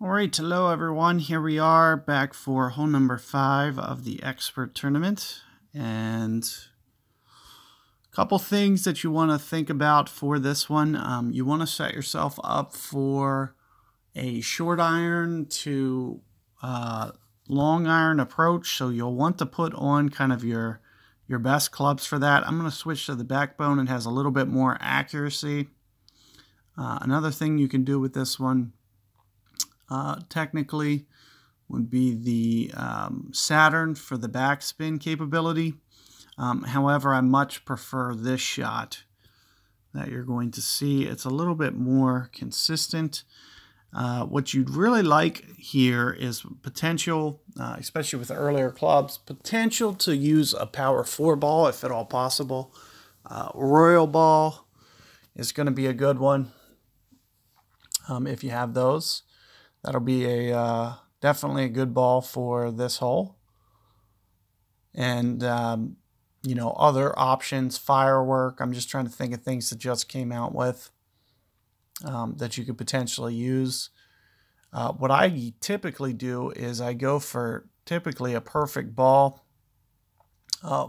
All right, hello everyone. Here we are back for hole number 5 of the expert tournament. And a couple things that you want to think about for this one. You want to set yourself up for a short iron to long iron approach. So you'll want to put on kind of your best clubs for that. I'm going to switch to the backbone. It has a little bit more accuracy. Another thing you can do with this one technically would be the Saturn for the backspin capability. However, I much prefer this shot that you're going to see. It's a little bit more consistent. What you'd really like here is potential, especially with the earlier clubs, potential to use a power 4 ball if at all possible. Royal ball is going to be a good one if you have those. That'll be a definitely a good ball for this hole. And, you know, other options, firework. I'm just trying to think of things that just came out with that you could potentially use. What I typically do is I go for typically a perfect ball,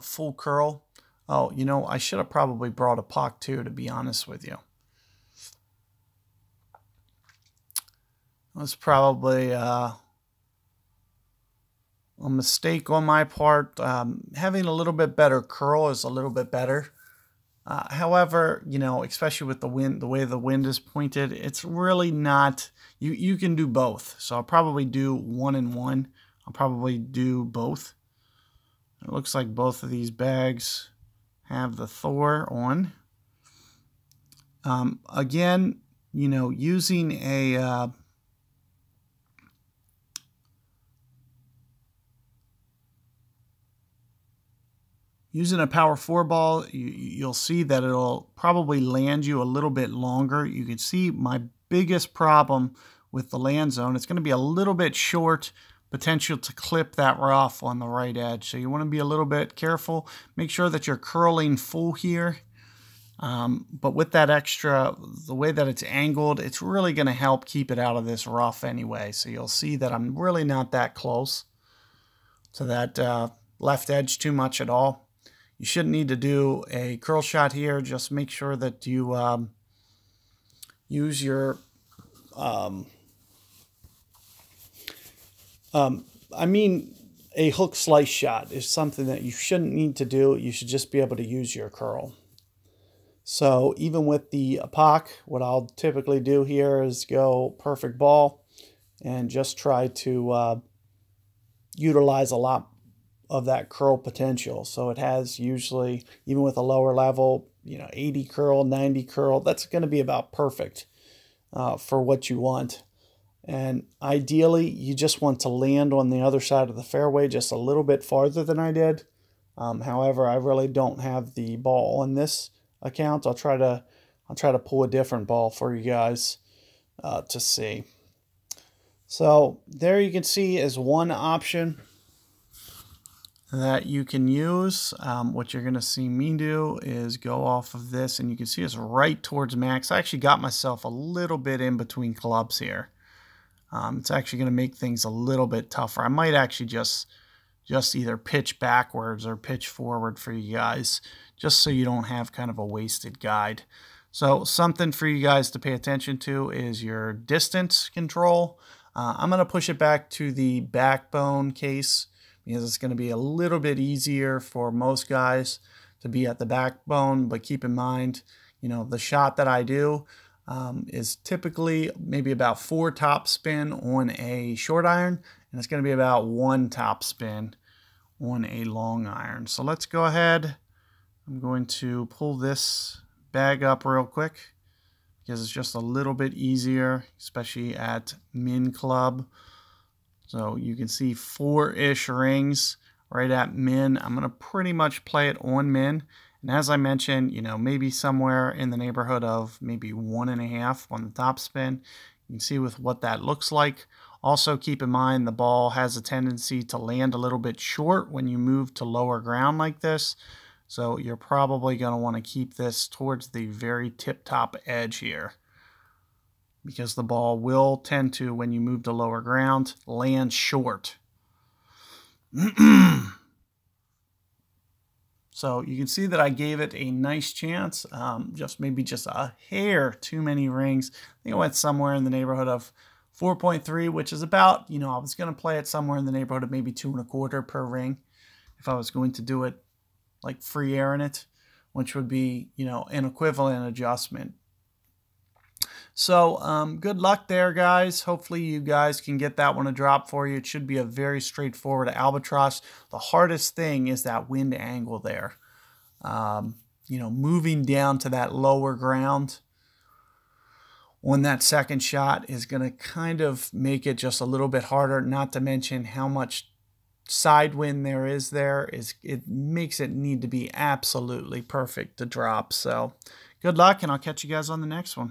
full curl. Oh, you know, I should have probably brought a puck too, to be honest with you. Was probably a mistake on my part. Having a little bit better curl is a little bit better. However, you know, especially with the wind, the way the wind is pointed, it's really not. You can do both. So I'll probably do 1 and 1. I'll probably do both. It looks like both of these bags have the Thor on. Again, you know, using a using a power 4 ball, you'll see that it'll probably land you a little bit longer. You can see my biggest problem with the land zone. It's going to be a little bit short, potential to clip that rough on the right edge. So you want to be a little bit careful. Make sure that you're curling full here. But with that extra, the way that it's angled, it's really going to help keep it out of this rough anyway. So you'll see that I'm really not that close to that left edge too much at all. You shouldn't need to do a curl shot here. Just make sure that you use your, a hook slice shot is something that you shouldn't need to do. You should just be able to use your curl. So even with the APOC, what I'll typically do here is go perfect ball and just try to utilize a lot of that curl potential. So it has usually, even with a lower level, you know, 80 curl, 90 curl, that's going to be about perfect for what you want. And ideally, you just want to land on the other side of the fairway just a little bit farther than I did. However, I really don't have the ball on this account. I'll try to pull a different ball for you guys to see. So there you can see is one option that you can use. What you're going to see me do is go off of this, and you can see it's right towards max. I actually got myself a little bit in between clubs here. It's actually going to make things a little bit tougher. I might actually just either pitch backwards or pitch forward for you guys, just so you don't have kind of a wasted guide. So something for you guys to pay attention to is your distance control. I'm going to push it back to the backbone case, because it's going to be a little bit easier for most guys to be at the backbone. But keep in mind, you know, the shot that I do is typically maybe about 4 top spin on a short iron, and it's going to be about 1 top spin on a long iron. So let's go ahead. I'm going to pull this bag up real quick because it's just a little bit easier, especially at min club. So you can see 4-ish rings right at min. I'm going to pretty much play it on min. And as I mentioned, you know, maybe somewhere in the neighborhood of maybe 1.5 on the top spin. You can see with what that looks like. Also keep in mind the ball has a tendency to land a little bit short when you move to lower ground like this. So you're probably going to want to keep this towards the very tip-top edge here. because the ball will tend to, when you move to lower ground, land short. So you can see that I gave it a nice chance, maybe just a hair too many rings. I think I went somewhere in the neighborhood of 4.3, which is about, I was going to play it somewhere in the neighborhood of maybe 2.25 per ring if I was going to do it like free air in it, which would be, an equivalent adjustment. So good luck there, guys. Hopefully you guys can get that one to drop for you. It should be a very straightforward albatross. The hardest thing is that wind angle there. Moving down to that lower ground on that second shot is going to kind of make it just a little bit harder, not to mention how much side wind there is there. It makes it need to be absolutely perfect to drop. So good luck, and I'll catch you guys on the next one.